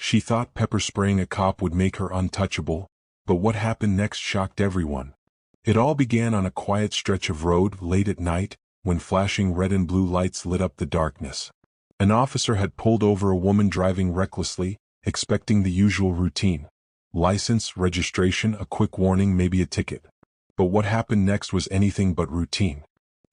She thought pepper spraying a cop would make her untouchable, but what happened next shocked everyone. It all began on a quiet stretch of road late at night, when flashing red and blue lights lit up the darkness. An officer had pulled over a woman driving recklessly, expecting the usual routine. License, registration, a quick warning, maybe a ticket. But what happened next was anything but routine.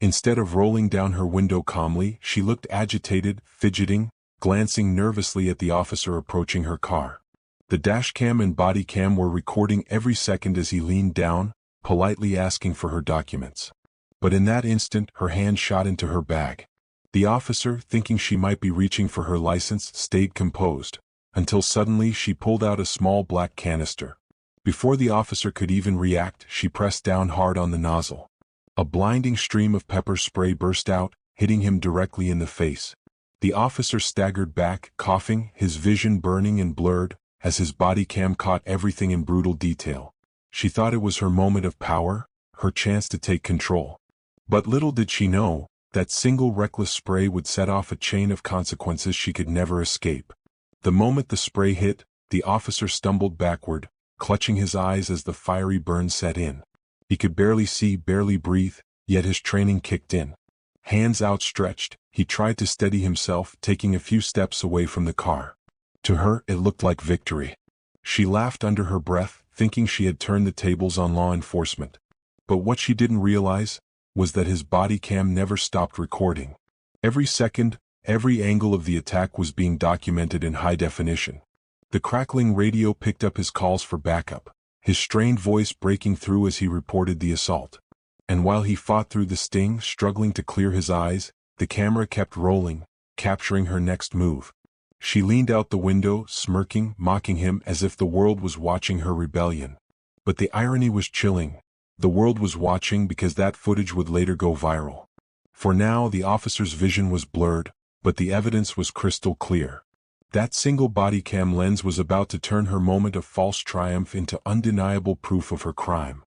Instead of rolling down her window calmly, she looked agitated, fidgeting, glancing nervously at the officer approaching her car. The dashcam and bodycam were recording every second as he leaned down, politely asking for her documents. But in that instant, her hand shot into her bag. The officer, thinking she might be reaching for her license, stayed composed, until suddenly she pulled out a small black canister. Before the officer could even react, she pressed down hard on the nozzle. A blinding stream of pepper spray burst out, hitting him directly in the face. The officer staggered back, coughing, his vision burning and blurred, as his body cam caught everything in brutal detail. She thought it was her moment of power, her chance to take control. But little did she know, that single reckless spray would set off a chain of consequences she could never escape. The moment the spray hit, the officer stumbled backward, clutching his eyes as the fiery burn set in. He could barely see, barely breathe, yet his training kicked in. Hands outstretched, he tried to steady himself, taking a few steps away from the car. To her, it looked like victory. She laughed under her breath, thinking she had turned the tables on law enforcement. But what she didn't realize was that his body cam never stopped recording. Every second, every angle of the attack was being documented in high definition. The crackling radio picked up his calls for backup, his strained voice breaking through as he reported the assault. And while he fought through the sting, struggling to clear his eyes, the camera kept rolling, capturing her next move. She leaned out the window, smirking, mocking him as if the world was watching her rebellion. But the irony was chilling. The world was watching because that footage would later go viral. For now, the officer's vision was blurred, but the evidence was crystal clear. That single body cam lens was about to turn her moment of false triumph into undeniable proof of her crime.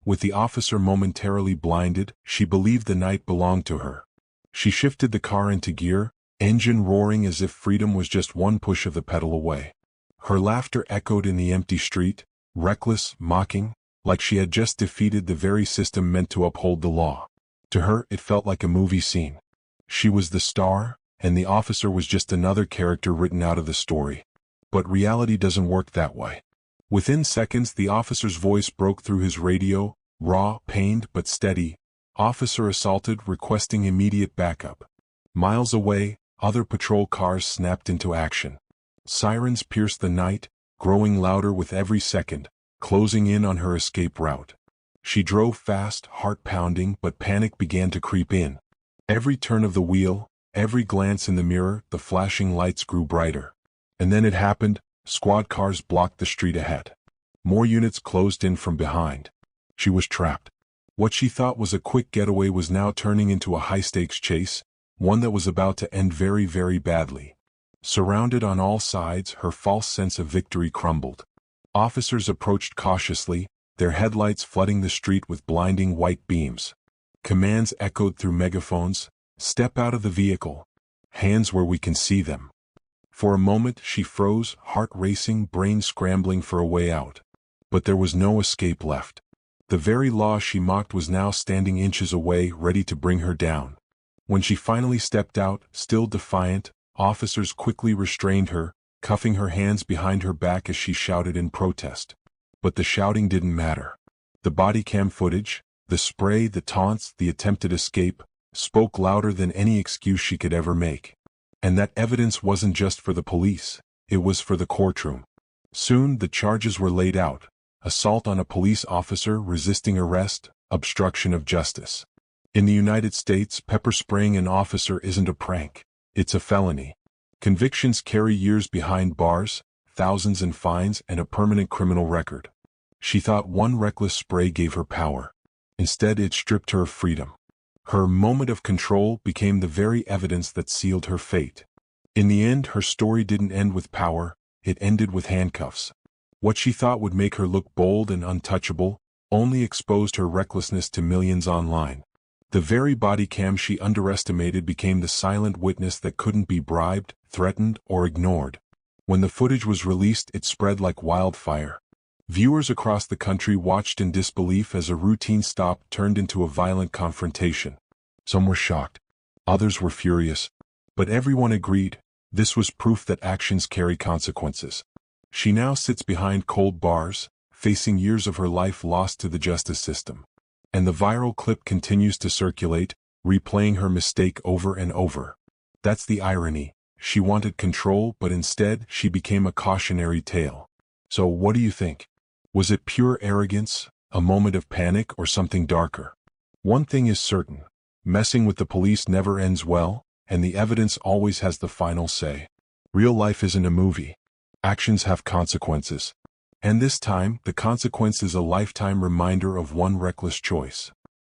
With the officer momentarily blinded, she believed the night belonged to her. She shifted the car into gear, engine roaring as if freedom was just one push of the pedal away. Her laughter echoed in the empty street, reckless, mocking, like she had just defeated the very system meant to uphold the law. To her, it felt like a movie scene. She was the star, and the officer was just another character written out of the story. But reality doesn't work that way. Within seconds, the officer's voice broke through his radio, raw, pained, but steady. Officer assaulted, requesting immediate backup. Miles away, other patrol cars snapped into action. Sirens pierced the night, growing louder with every second, closing in on her escape route. She drove fast, heart pounding, but panic began to creep in. Every turn of the wheel, every glance in the mirror, the flashing lights grew brighter. And then it happened, squad cars blocked the street ahead. More units closed in from behind. She was trapped. What she thought was a quick getaway was now turning into a high-stakes chase, one that was about to end very, very badly. Surrounded on all sides, her false sense of victory crumbled. Officers approached cautiously, their headlights flooding the street with blinding white beams. Commands echoed through megaphones, "Step out of the vehicle. Hands where we can see them." For a moment she froze, heart racing, brain scrambling for a way out. But there was no escape left. The very law she mocked was now standing inches away, ready to bring her down. When she finally stepped out, still defiant, officers quickly restrained her, cuffing her hands behind her back as she shouted in protest. But the shouting didn't matter. The body cam footage, the spray, the taunts, the attempted escape, spoke louder than any excuse she could ever make. And that evidence wasn't just for the police, it was for the courtroom. Soon the charges were laid out: assault on a police officer, resisting arrest, obstruction of justice. In the United States, pepper spraying an officer isn't a prank, it's a felony. Convictions carry years behind bars, thousands in fines, and a permanent criminal record. She thought one reckless spray gave her power. Instead, it stripped her of freedom. Her moment of control became the very evidence that sealed her fate. In the end, her story didn't end with power, it ended with handcuffs. What she thought would make her look bold and untouchable only exposed her recklessness to millions online. The very body cam she underestimated became the silent witness that couldn't be bribed, threatened, or ignored. When the footage was released, it spread like wildfire. Viewers across the country watched in disbelief as a routine stop turned into a violent confrontation. Some were shocked. Others were furious. But everyone agreed, this was proof that actions carry consequences. She now sits behind cold bars, facing years of her life lost to the justice system. And the viral clip continues to circulate, replaying her mistake over and over. That's the irony. She wanted control, but instead she became a cautionary tale. So what do you think? Was it pure arrogance, a moment of panic, or something darker? One thing is certain. Messing with the police never ends well, and the evidence always has the final say. Real life isn't a movie. Actions have consequences. And this time, the consequence is a lifetime reminder of one reckless choice.